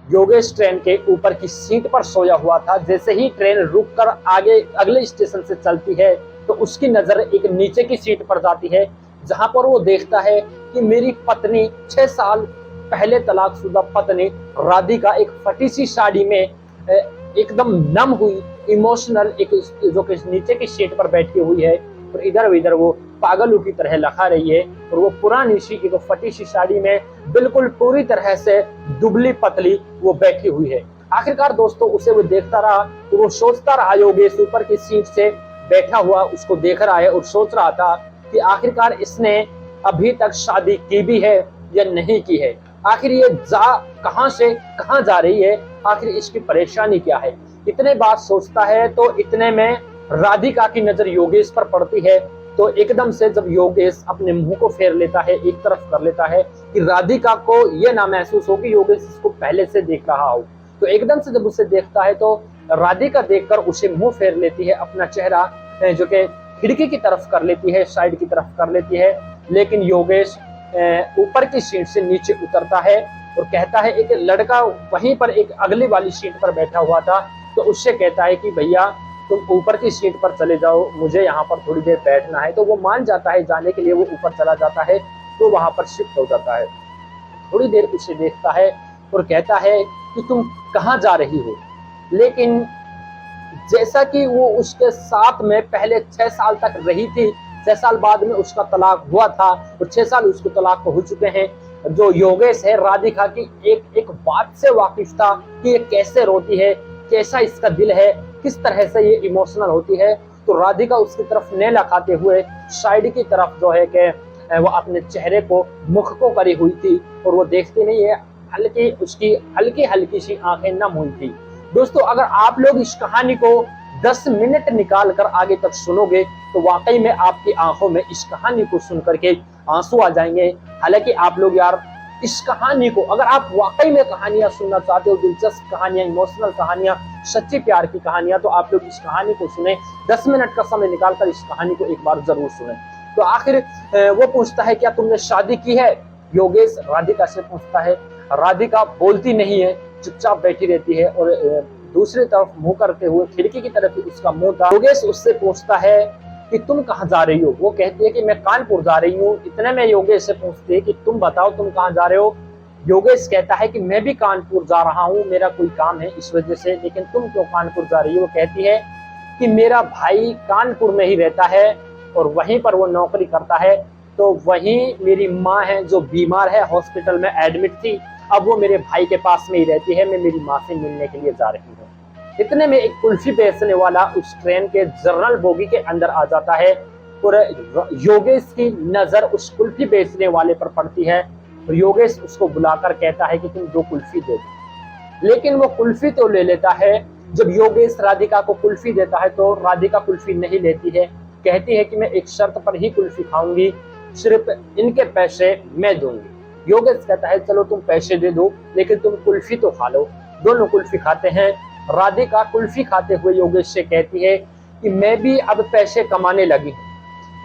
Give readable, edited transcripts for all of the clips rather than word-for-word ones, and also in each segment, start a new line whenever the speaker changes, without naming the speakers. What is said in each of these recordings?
Yogesh train के ऊपर की सीट पर सोया हुआ था। जैसे ही ट्रेन रुककर आगे अगले स्टेशन से चलती है तो उसकी नजर एक नीचे की सीट पर जाती है, जहां पर वो देखता है कि मेरी पत्नी 6 साल पहले तलाकशुदा पत्नी राधिका एक फटी सी साड़ी में एकदम नम हुई, इमोशनल एक जो कि नीचे की सीट पर बैठी हुई है और इधर उधर वो पागलों की तरह लखा रही है। और वो पुरानी सी एक फटी सी साड़ी में बिल्कुल पूरी तरह से दुबली पतली वो बैठी हुई है। आखिरकार दोस्तों उसे वो देखता रहा तो वो सोचता रहा, योगेश ऊपर की सीट से बैठा हुआ उसको देख रहा है और सोच रहा था कि आखिरकार इसने अभी तक शादी की भी है या नहीं की है, आखिर ये कहां से कहां जा रही है, आखिर इसकी परेशानी क्या है। इतने बात सोचता है तो इतने में राधिका की नजर योगेश पर पड़ती है। तो एकदम से जब योगेश अपने मुंह को फेर लेता है, एक तरफ कर लेता है कि राधिका को यह ना महसूस हो कि योगेश इसको पहले से देख रहा हो। तो एकदम से जब उसे देखता है तो राधिका देखकर उसे मुंह फेर लेती है, अपना चेहरा जो कि खिड़की की तरफ कर लेती है, साइड की तरफ कर लेती है। लेकिन योगेश ऊपर की सीट से नीचे उतरता है और कहता है, एक लड़का वहीं पर एक अगली वाली सीट पर बैठा हुआ था तो उससे कहता है कि भैया तुम ऊपर की सीट पर चले जाओ, मुझे यहाँ पर थोड़ी देर बैठना है। तो वो मान जाता है जाने के लिए, वो ऊपर चला जाता है तो वहां पर शिफ्ट हो जाता है। थोड़ी देर उसे देखता है और कहता है कि तुम कहाँ जा रही हो। लेकिन जैसा कि वो उसके साथ में पहले 6 साल तक रही थी, 6 साल बाद में उसका तलाक हुआ था और 6 साल उसको तलाक हो चुके हैं। जो योगेश है राधिका की एक एक बात से वाकिफ था कि ये कैसे रोती है, कैसा इसका दिल है, किस तरह से ये इमोशनल होती है। तो राधिका उसकी तरफ नेला खाते हुए साइड की तरफ जो है कि वो अपने चेहरे को मुख को करी हुई थी और वो देखती नहीं है, हल्की उसकी हल्की हल्की सी आंखें नम हुई थी। दोस्तों अगर आप लोग इस कहानी को 10 मिनट निकाल कर आगे तक सुनोगे तो वाकई में आपकी आंखों में इस कहानी को सुन करके आंसू आ जाएंगे। हालांकि आप लोग यार इस कहानी को, अगर आप वाकई में कहानियां सुनना चाहते हो, दिलचस्प कहानियां, इमोशनल कहानियां, सच्ची प्यार की कहानियां, तो आप लोग इस कहानी को सुने, 10 मिनट का समय निकालकर इस कहानी को एक बार जरूर सुने। तो आखिर वो पूछता है क्या तुमने शादी की है, योगेश राधिका से पूछता है। राधिका बोलती नहीं है, चुपचाप बैठी रहती है और दूसरी तरफ मुंह करते हुए खिड़की की तरफ उसका मुंह था। योगेश उससे पूछता है कि तुम कहाँ जा रही हो। वो कहती है कि मैं कानपुर जा रही हूँ। इतने में योगेश से पूछती है कि तुम बताओ तुम कहाँ जा रहे हो। योगेश कहता है कि मैं भी कानपुर जा रहा हूँ, मेरा कोई काम है इस वजह से, लेकिन तुम क्यों कानपुर जा रही हो। वो कहती है कि मेरा भाई कानपुर में ही रहता है और वहीं पर वो नौकरी करता है, तो वहीं मेरी माँ है जो बीमार है, हॉस्पिटल में एडमिट थी, अब वो मेरे भाई के पास में ही रहती है, मैं मेरी माँ से मिलने के लिए जा रही हूँ। इतने में एक कुल्फी बेचने वाला उस ट्रेन के जनरल बोगी के अंदर आ जाता है और योगेश की नजर उस कुल्फी बेचने वाले पर पड़ती है और योगेश उसको बुलाकर कहता है कि तुम 2 कुल्फी दे दो। लेकिन वो कुल्फी तो ले लेता है। जब योगेश राधिका को कुल्फी देता है तो राधिका कुल्फी नहीं लेती है, कहती है कि मैं एक शर्त पर ही कुल्फी खाऊंगी, सिर्फ इनके पैसे मैं दूंगी। योगेश कहता है चलो तुम पैसे दे दो लेकिन तुम कुल्फी तो खा लो। दोनों कुल्फी खाते हैं। राधिका कुल्फी खाते हुए योगेश से कहती है कि मैं भी अब पैसे कमाने लगी हूँ,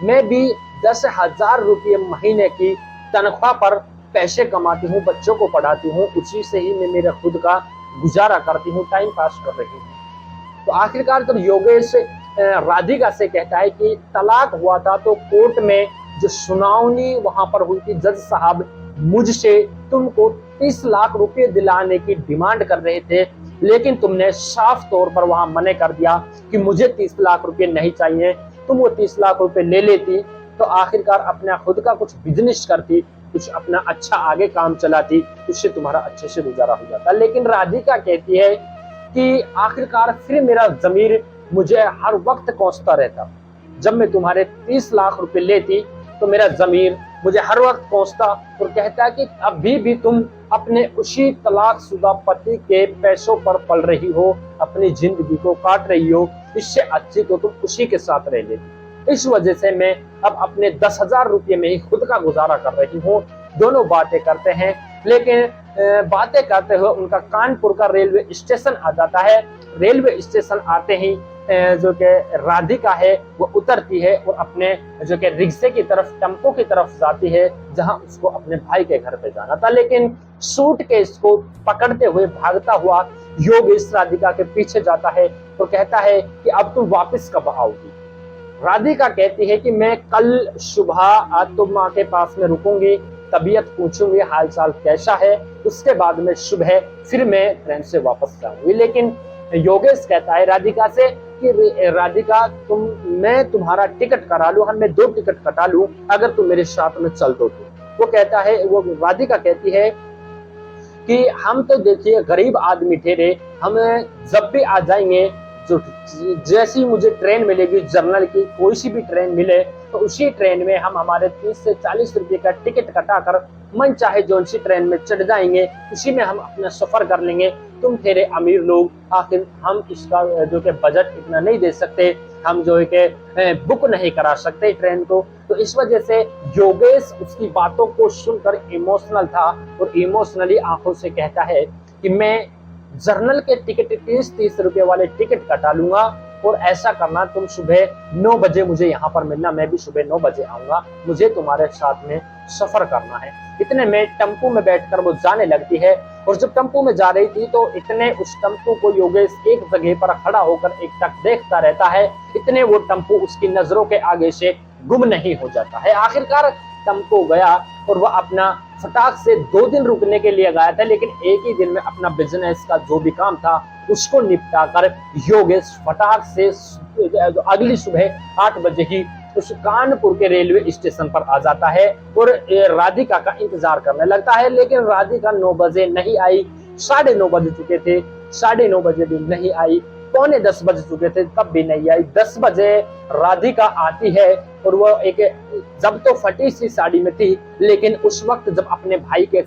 मैं भी 10,000 रुपये महीने की तनख्वाह पर पैसे कमाती हूँ, बच्चों को पढ़ाती हूँ, उसी से ही मैं मेरा खुद का गुजारा करती हूँ, टाइम पास कर रही हूँ। तो आखिरकार जब योगेश राधिका से कहता है कि तलाक हुआ था तो कोर्ट में जो सुनावनी वहां पर हुई थी, जज साहब मुझसे तुमको 30 लाख रुपए दिलाने की डिमांड कर रहे थे, लेकिन तुमने साफ तौर पर वहां मना कर दिया कि मुझे 30 लाख रुपए नहीं चाहिए। तुम वो 30 लाख रुपए ले लेती तो आखिरकार अपना खुद का कुछ बिजनेस करती, कुछ अपना अच्छा आगे काम चलाती, उससे तुम्हारा अच्छे से गुजारा हो जाता। लेकिन राधिका कहती है कि आखिरकार फिर मेरा जमीर मुझे हर वक्त कोसता रहता। जब मैं तुम्हारे 30 लाख रुपए लेती तो मेरा जमीर मुझे हर वक्त कोसता और कहता है कि अभी भी तुम अपने उसी तलाकशुदा पति के पैसों पर पल रही हो, अपनी जिंदगी को काट रही हो, इससे अच्छी तो तुम उसी के साथ रह लेती। इस वजह से मैं अब अपने 10,000 रुपये में ही खुद का गुजारा कर रही हूँ। दोनों बातें करते हैं, लेकिन बातें करते हुए उनका कानपुर का रेलवे स्टेशन आ जाता है। रेलवे स्टेशन आते ही जो कि राधिका है वो उतरती है और अपने जो कि रिक्शे की तरफ, टेम्पो की तरफ जाती है जहां उसको अपने भाई के घर पे जाना था। लेकिन सूटकेस को पकड़ते हुए भागता हुआ योगेश राधिका के पीछे जाता है और कहता है कि अब तुम वापस कब आओगी। राधिका कहती है कि मैं कल सुबह आज तुम माँ के पास में रुकूंगी, तबीयत पूछूंगी, हालचाल कैसा है, उसके बाद में सुबह फिर मैं ट्रेन से वापस जाऊंगी। लेकिन योगेश कहता है राधिका से कि राधिका मैं तुम्हारा टिकट करा लूं, मैं 2 टिकट कटा लूं अगर तुम मेरे साथ में चल दो तो। वो राधिका कहती है कि हम तो देखिए गरीब आदमी ठहरे, हम जब भी आ जाएंगे, जो जैसी मुझे ट्रेन मिलेगी जर्नल की, कोई सी भी ट्रेन मिले तो उसी ट्रेन में हम हमारे 30 से 40 रुपए का टिकट कटाकर मन चाहे जो सी ट्रेन में चढ़ जाएंगे, उसी में हम अपना सफर कर लेंगे। तुम ठहरे अमीर लोग, आखिर हम इसका जो कि बजट इतना नहीं दे सकते, हम जो है कि बुक नहीं करा सकते ट्रेन को। तो इस वजह से योगेश उसकी बातों को सुनकर इमोशनल था और इमोशनली आंखों से कहता है कि मैं जर्नल के टिकट 30-30 रुपए वाले टिकट कटा लूंगा और ऐसा करना, तुम सुबह 9 बजे मुझे यहाँ पर मिलना, मैं भी सुबह 9 बजे आऊंगा, मुझे तुम्हारे साथ में सफर करना है। इतने में टेम्पो में बैठकर वो जाने लगती है और जब टेम्पो में जा रही थी तो इतने उस टेम्पो को योगेश एक जगह पर खड़ा होकर एकटक देखता रहता है, इतने वो टेम्पो उसकी नजरों के आगे से गुम नहीं हो जाता है। आखिरकार टेम्पो गया और वह अपना फटाक से 2 दिन रुकने के लिए गया था, लेकिन एक ही दिन में अपना बिजनेस का जो भी काम था उसको निपटा कर योगेश फटाक से अगली सुबह 8 बजे ही उस कानपुर के रेलवे स्टेशन पर आ जाता है और राधिका का इंतजार करने लगता है। लेकिन राधिका 9 बजे नहीं आई, 9:30 बज चुके थे, 9:30 बजे भी नहीं आई, 9:45 बज चुके थे तब भी नहीं आई। 10 बजे राधिका आती है और वो जब तो फटी सी साड़ी में थी, लेकिन उस वक्त जब अपने भाई के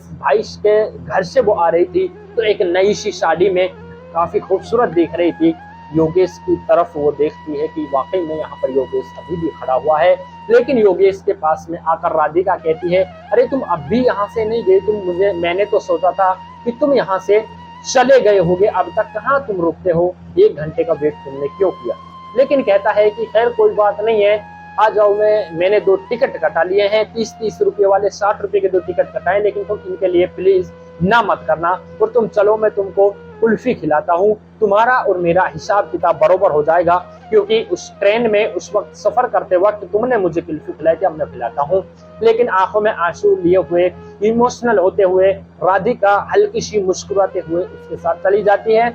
घर से वो आ रही थी तो एक नई सी साड़ी में काफी खूबसूरत दिख रही थी। योगेश की तरफ वो देखती है कि वाकई में यहाँ पर योगेश अभी भी खड़ा हुआ है। लेकिन योगेश के पास में आकर राधिका कहती है, अरे तुम अब भी यहाँ से नहीं गए, मैंने तो सोचा था कि तुम यहाँ से चले गए होगे, अब तक कहाँ तुम रुकते हो, 1 घंटे का वेट तुमने क्यों किया। लेकिन कहता है कि खैर कोई बात नहीं है, आ जाओ, मैंने 2 टिकट कटा लिए हैं, 30-30 रुपए वाले, 60 रुपए के 2 टिकट कटाए, लेकिन तुम इनके लिए प्लीज ना मत करना और तुम चलो, मैं तुमको कुल्फी खिलाता हूँ, तुम्हारा और मेरा हिसाब किताब बरोबर हो जाएगा, क्योंकि उस ट्रेन में उस वक्त सफर करते वक्त तुमने मुझे कुल्फी खिलाई थी, अब मैं खिलाता हूँ। लेकिन आंखों में आंसू लिए हुए, इमोशनल होते हुए राधिका हल्की सी मुस्कुराते हुए उसके साथ चली जाती है।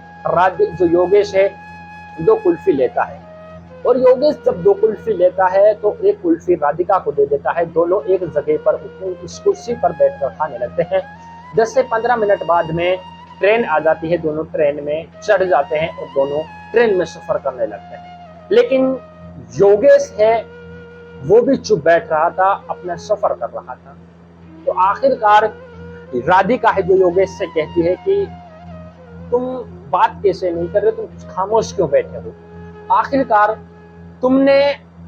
जो योगेश है 2 कुल्फी लेता है और योगेश जब 2 कुल्फी लेता है तो एक कुल्फी राधिका को दे देता है। दोनों एक जगह पर उस कुर्सी पर बैठकर खाने लगते हैं। 10 से 15 मिनट बाद में ट्रेन आ जाती है, दोनों ट्रेन में चढ़ जाते हैं और दोनों ट्रेन में सफर करने लगते हैं। लेकिन योगेश है वो भी चुप बैठ रहा था, अपना सफर कर रहा था। तो आखिरकार राधिका है जो योगेश से कहती है कि तुम बात कैसे नहीं कर रहे, तुम खामोश क्यों बैठे हो, आखिरकार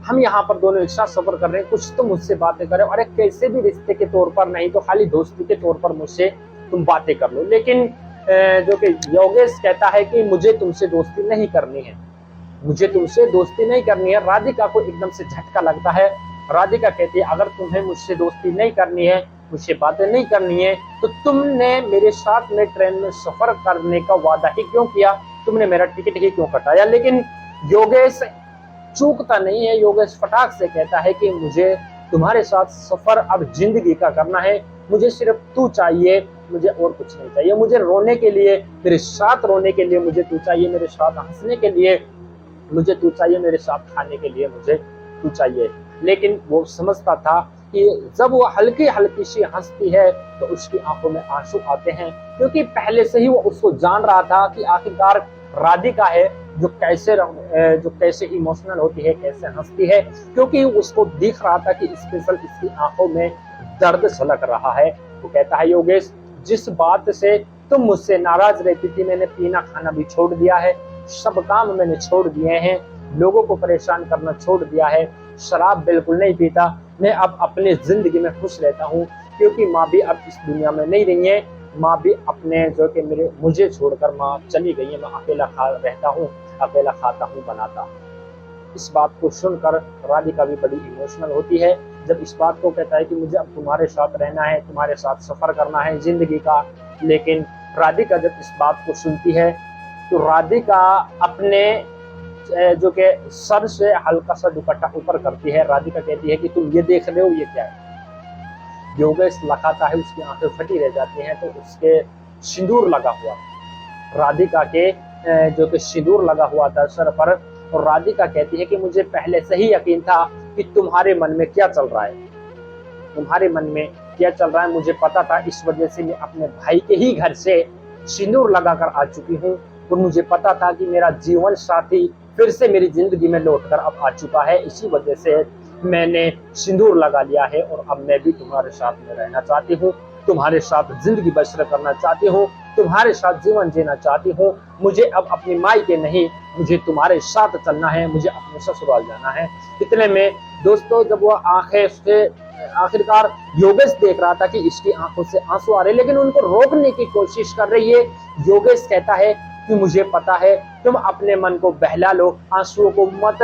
हम यहाँ पर दोनों एक साथ सफर कर रहे हैं, कुछ तुम मुझसे बातें करो, अरे कैसे भी रिश्ते के तौर पर नहीं तो खाली दोस्ती के तौर पर मुझसे तुम बातें कर लो। लेकिन जो कि योगेश कहता है कि मुझे तुमसे दोस्ती नहीं करनी है, मुझे तुमसे दोस्ती नहीं करनी है। राधिका को एकदम से झटका लगता है। राधिका कहती है अगर तुम्हें मुझसे दोस्ती नहीं करनी है, मुझसे बातें नहीं करनी है, तो तुमने मेरे साथ में ट्रेन में सफर करने का वादा ही क्यों किया, तुमने मेरा टिकट ही क्यों कटाया। लेकिन योगेश चूकता नहीं है, योगेश फटाक से कहता है कि मुझे तुम्हारे साथ सफर अब जिंदगी का करना है, मुझे सिर्फ तू चाहिए, मुझे और कुछ नहीं चाहिए। मुझे रोने के लिए, मेरे साथ रोने के लिए मुझे तू चाहिए, मेरे साथ हंसने के लिए मुझे तू चाहिए, मेरे साथ खाने के लिए मुझे तू चाहिए। लेकिन वो समझता था कि जब वो हल्की हल्की सी हंसती है तो उसकी आंखों में आंसू आते हैं, क्योंकि पहले से ही वो उसको जान रहा था कि आखिरकार राधिका है जो कैसे इमोशनल होती है, कैसे हंसती है, क्योंकि उसको दिख रहा था कि स्पेशल इसकी आंखों में दर्द झलक रहा है। वो कहता है योगेश, जिस बात से तुम मुझसे नाराज रहती थी, मैंने पीना खाना भी छोड़ दिया है, सब काम मैंने छोड़ दिए हैं, लोगों को परेशान करना छोड़ दिया है, शराब बिल्कुल नहीं पीता, मैं अब अपनी जिंदगी में खुश रहता हूँ, क्योंकि माँ भी अब इस दुनिया में नहीं रही है, माँ भी अपने जो कि मुझे छोड़कर माँ चली गई है, मैं अकेला रहता हूँ। अकेला खाता हूँ बनाता हूँ। इस बात को सुनकर राधिका भी बड़ी इमोशनल होती है। जब इस बात को कहता है कि मुझे अब तुम्हारे साथ रहना है, तुम्हारे साथ सफर करना है जिंदगी का, लेकिन राधिका जब इस बात को सुनती है तो राधिका अपने जो कि सर से हल्का सा दुपट्टा ऊपर करती है। राधिका कहती है कि तुम ये देख रहे हो ये क्या है? योगेश लखाता है, उसकी आंखें फटी रह जाती हैं। तो उसके सिंदूर लगा हुआ, राधिका के जो कि सिंदूर लगा हुआ था सर पर, और राधिका कहती है कि मुझे पहले से ही यकीन था कि तुम्हारे मन में क्या चल रहा है, तुम्हारे मन में क्या चल रहा है मुझे पता था। इस वजह से मैं अपने भाई के ही घर से सिंदूर लगाकर आ चुकी हूँ, और मुझे पता था कि मेरा जीवन साथी फिर से मेरी जिंदगी में लौटकर अब आ चुका है। इसी वजह से मैंने सिंदूर लगा लिया है, और अब मैं भी तुम्हारे साथ में रहना चाहती हूँ, तुम्हारे साथ जिंदगी बसर करना चाहती हूँ, तुम्हारे साथ जीवन जीना चाहती हूँ। मुझे अब अपनी माई के नहीं, मुझे तुम्हारे साथ चलना है, मुझे अपने ससुराल जाना है। इतने में दोस्तों जब वो आंखें से आखिरकार योगेश देख रहा था कि इसकी आंखों से आंसू आ रहे, लेकिन उनको रोकने की कोशिश कर रही है। योगेश कहता है कि मुझे पता है, तुम अपने मन को बहला लो, आंसुओं को मत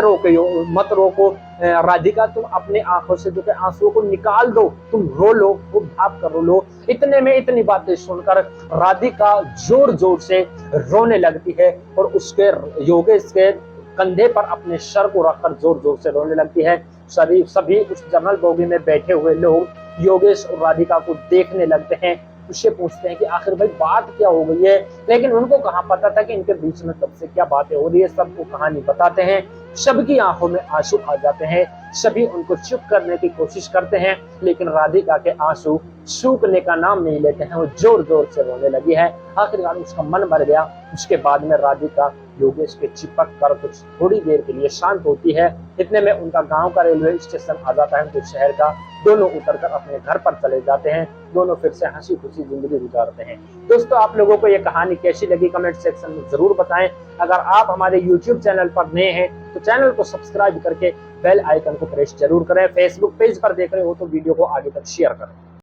रोको राधिका, तुम अपने आंखों से जो के आंसुओं को निकाल दो, तुम रो लो, खूब भाप कर रो लो। इतने में इतनी बातें सुनकर राधिका जोर जोर से रोने लगती है, और उसके योगेश के कंधे पर अपने सर को रखकर जोर जोर से रोने लगती है। सभी उस जनरल बोगी में बैठे हुए लोग योगेश और राधिका को देखने लगते हैं, उससे पूछते हैं कि आखिर भाई बात क्या हो गई है, लेकिन उनको कहाँ पता था कि इनके बीच में कब से क्या बातें हो रही है। सबको कहानी बताते हैं, सबकी आंखों में आंसू आ जाते हैं, सभी उनको चुप करने की कोशिश करते हैं, लेकिन राधिका के आंसू सूखने का नाम नहीं लेते हैं, वो जोर जोर से रोने लगी है। आखिरकार उसका मन भर गया। उसके बाद में राधिका योगेश के चिपक कर कुछ थोड़ी देर के लिए शांत होती है। इतने में उनका गांव का रेलवे स्टेशन आ जाता है, उनके शहर का। दोनों उतरकर अपने घर पर चले जाते हैं, दोनों फिर से हंसी खुशी जिंदगी गुजारते हैं। दोस्तों आप लोगों को ये कहानी कैसी लगी कमेंट सेक्शन में जरूर बताएं। अगर आप हमारे YouTube चैनल पर नए हैं तो चैनल को सब्सक्राइब करके बेल आइकन को प्रेस जरूर करें। फेसबुक पेज पर देख रहे हो तो वीडियो को आगे तक शेयर करें।